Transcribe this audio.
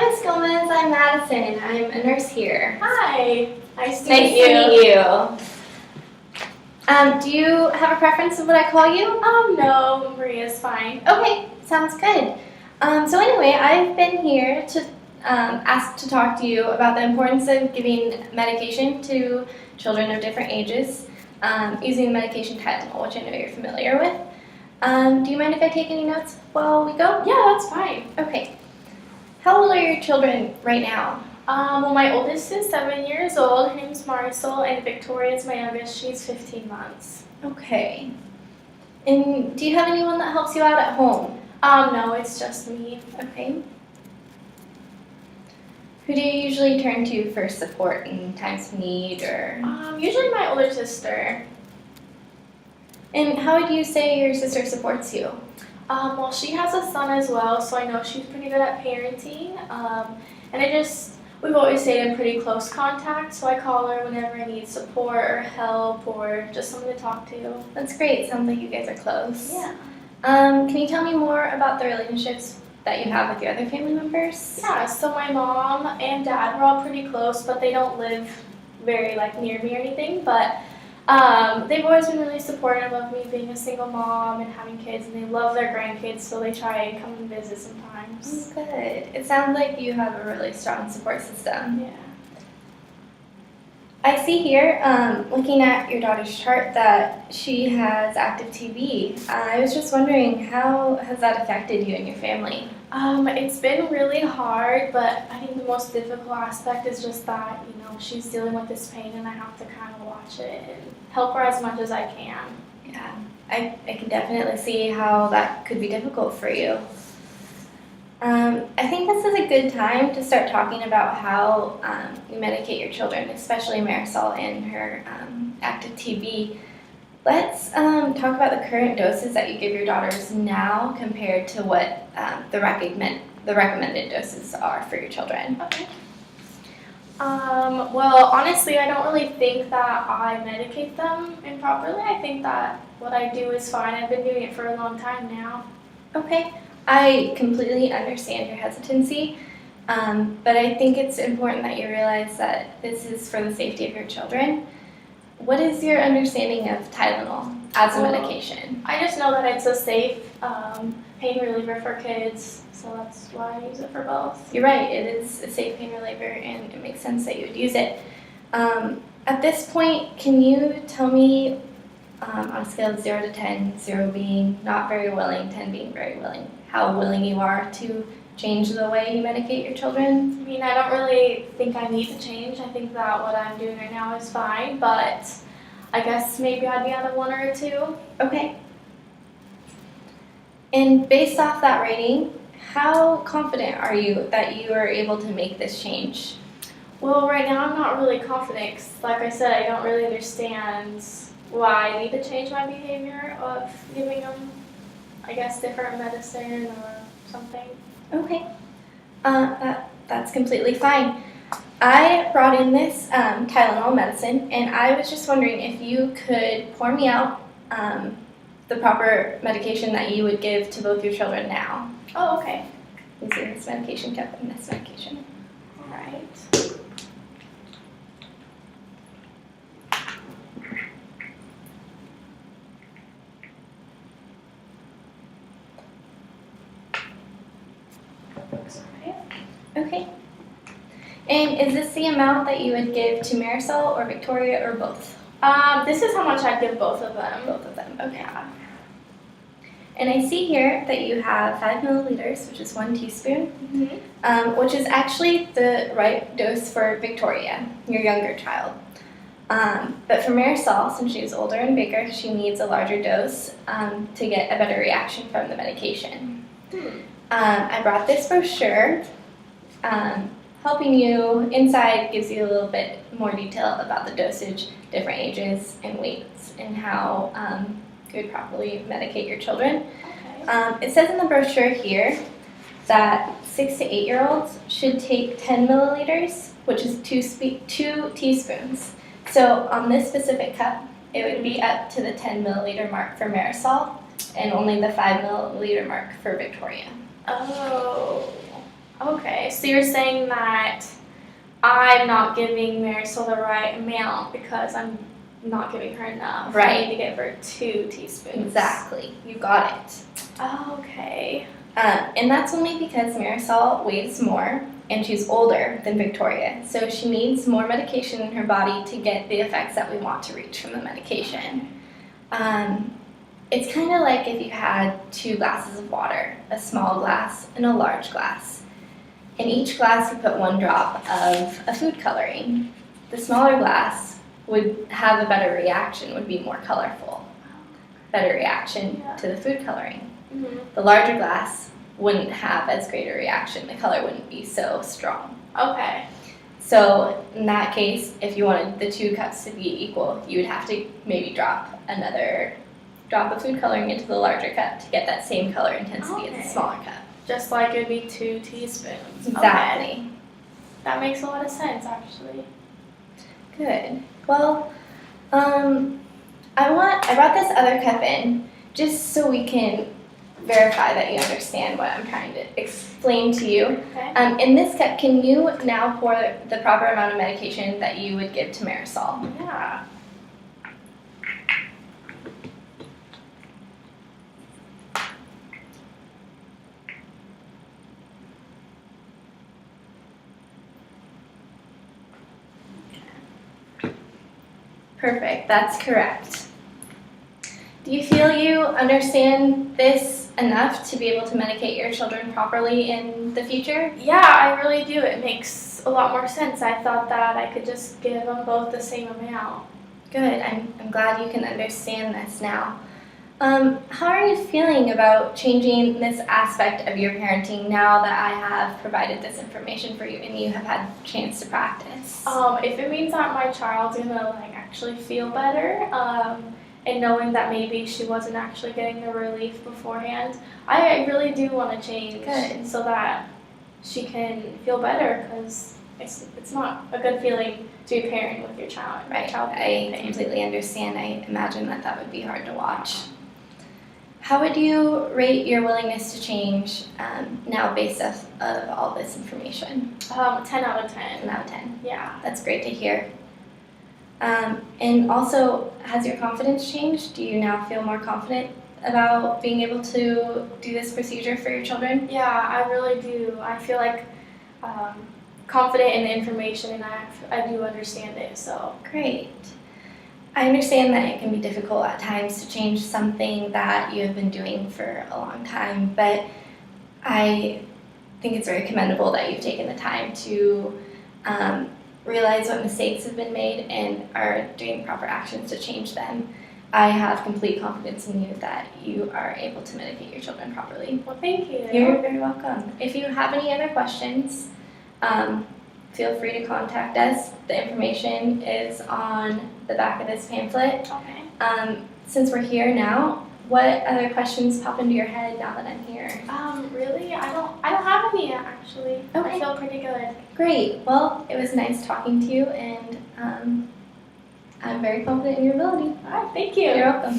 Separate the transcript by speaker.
Speaker 1: Hi, Miss Gomez. I'm Madison. I'm a nurse here.
Speaker 2: Hi. Nice to
Speaker 1: Nice
Speaker 2: meet
Speaker 1: to
Speaker 2: you.
Speaker 1: meet you. Do you have a preference of what I call you?
Speaker 2: No, Maria's fine.
Speaker 1: Okay, sounds good. So anyway, I've been here to ask to talk to you about the importance of giving medication to children of different ages using the medication Tylenol, which I know you're familiar with. Do you mind if I take any notes while we go?
Speaker 2: Yeah, that's fine.
Speaker 1: Okay. How old are your children right now?
Speaker 2: Well, my oldest is 7 years old. Her name's Marisol, and Victoria is my youngest. She's 15 months.
Speaker 1: Okay. And do you have anyone that helps you out at home?
Speaker 2: No, it's just me.
Speaker 1: Okay. Who do you usually turn to for support in times of need or?
Speaker 2: Usually my older sister.
Speaker 1: And how would you say your sister supports you?
Speaker 2: Well, she has a son as well, so I know she's pretty good at parenting. We've always stayed in pretty close contact, so I call her whenever I need support or help or just someone to talk to.
Speaker 1: That's great. Sounds like you guys are close.
Speaker 2: Yeah.
Speaker 1: Can you tell me more about the relationships that you have with your other family members?
Speaker 2: Yeah, so my mom and dad were all pretty close, but they don't live very near me or anything. But they've always been really supportive of me being a single mom and having kids, and they love their grandkids, so they try and come and visit sometimes.
Speaker 1: Oh, good. It sounds like you have a really strong support system.
Speaker 2: Yeah.
Speaker 1: I see here, looking at your daughter's chart, that she has active TB. I was just wondering, how has that affected you and your family?
Speaker 2: It's been really hard, but I think the most difficult aspect is just that, she's dealing with this pain and I have to kind of watch it and help her as much as I can.
Speaker 1: Yeah, I can definitely see how that could be difficult for you. I think this is a good time to start talking about how you medicate your children, especially Marisol and her active TB. Let's talk about the current doses that you give your daughters now compared to what the recommended doses are for your children.
Speaker 2: Okay. Well, honestly, I don't really think that I medicate them improperly. I think that what I do is fine. I've been doing it for a long time now.
Speaker 1: Okay. I completely understand your hesitancy, but I think it's important that you realize that this is for the safety of your children. What is your understanding of Tylenol as a medication?
Speaker 2: I just know that it's a safe pain reliever for kids, so that's why I use it for both.
Speaker 1: You're right, it is a safe pain reliever, and it makes sense that you would use it. At this point, can you tell me, on a scale of 0 to 10, 0 being not very willing, 10 being very willing, how willing you are to change the way you medicate your children?
Speaker 2: I mean, I don't really think I need to change. I think that what I'm doing right now is fine, but I guess maybe I'd be at a 1 or a 2.
Speaker 1: Okay. And based off that rating, how confident are you that you are able to make this change?
Speaker 2: Well, right now I'm not really confident 'cause like I said, I don't really understand why I need to change my behavior of giving them, I guess, different medicine or something.
Speaker 1: Okay. That's completely fine. I brought in this Tylenol medicine, and I was just wondering if you could pour me out the proper medication that you would give to both your children now.
Speaker 2: Oh, okay.
Speaker 1: Using this medication cup and this medication.
Speaker 2: All right.
Speaker 1: Okay. And is this the amount that you would give to Marisol or Victoria or both?
Speaker 2: This is how much I'd give both of them.
Speaker 1: Both of them, okay. And I see here that you have 5 milliliters, which is 1 teaspoon, which is actually the right dose for Victoria, your younger child. But for Marisol, since she's older and bigger, she needs a larger dose to get a better reaction from the medication. I brought this brochure. Helping you inside gives you a little bit more detail about the dosage, different ages and weights, and how you would properly medicate your children.
Speaker 2: Okay.
Speaker 1: It says in the brochure here that 6 to 8-year-olds should take 10 milliliters, which is 2 teaspoons. So on this specific cup, it would be up to the 10 milliliter mark for Marisol and only the 5 milliliter mark for Victoria.
Speaker 2: Oh. Okay, so you're saying that I'm not giving Marisol the right amount because I'm not giving her enough.
Speaker 1: Right.
Speaker 2: I need to give her 2 teaspoons.
Speaker 1: Exactly. You got it.
Speaker 2: Okay.
Speaker 1: And that's only because Marisol weighs more and she's older than Victoria. So she needs more medication in her body to get the effects that we want to reach from the medication. It's kind of like if you had 2 glasses of water, a small glass and a large glass. In each glass, you put 1 drop of a food coloring. The smaller glass would have a better reaction, would be more colorful. Better reaction to the food coloring.
Speaker 2: Mm-hmm.
Speaker 1: The larger glass wouldn't have as great a reaction. The color wouldn't be so strong.
Speaker 2: Okay.
Speaker 1: So in that case, if you wanted the 2 cups to be equal, you would have to maybe drop another drop of food coloring into the larger cup to get that same color intensity as the smaller cup.
Speaker 2: Just like it would be 2 teaspoons.
Speaker 1: Exactly.
Speaker 2: Okay. That makes a lot of sense, actually.
Speaker 1: Good. Well, I brought this other cup in just so we can verify that you understand what I'm trying to explain to you.
Speaker 2: Okay.
Speaker 1: In this cup, can you now pour the proper amount of medication that you would give to Marisol?
Speaker 2: Yeah.
Speaker 1: Perfect, that's correct. Do you feel you understand this enough to be able to medicate your children properly in the future?
Speaker 2: Yeah, I really do. It makes a lot more sense. I thought that I could just give them both the same amount.
Speaker 1: Good, I'm glad you can understand this now. How are you feeling about changing this aspect of your parenting now that I have provided this information for you and you have had a chance to practice?
Speaker 2: If it means that my child's gonna actually feel better, and knowing that maybe she wasn't actually getting the relief beforehand, I really do want to change.
Speaker 1: Good.
Speaker 2: So that she can feel better, because it's not a good feeling to be pairing with your child.
Speaker 1: Right, I completely understand. I imagine that would be hard to watch. How would you rate your willingness to change now based off of all this information?
Speaker 2: 10 out of 10.
Speaker 1: 10 out of 10.
Speaker 2: Yeah.
Speaker 1: That's great to hear. And also, has your confidence changed? Do you now feel more confident about being able to do this procedure for your children?
Speaker 2: Yeah, I really do. I feel like confident in the information, and I do understand it. So
Speaker 1: Great. I understand that it can be difficult at times to change something that you have been doing for a long time, but I think it's very commendable that you've taken the time to realize what mistakes have been made and are doing proper actions to change them. I have complete confidence in you that you are able to medicate your children properly.
Speaker 2: well, thank you.
Speaker 1: You're very welcome. If you have any other questions, feel free to contact us. The information is on the back of this pamphlet.
Speaker 2: Okay.
Speaker 1: Since we're here now, what other questions pop into your head now that I'm here?
Speaker 2: Really, I don't have any yet, actually.
Speaker 1: Okay.
Speaker 2: I feel pretty good.
Speaker 1: Great. Well, it was nice talking to you, and I'm very confident in your ability.
Speaker 2: All right, thank you.
Speaker 1: You're welcome.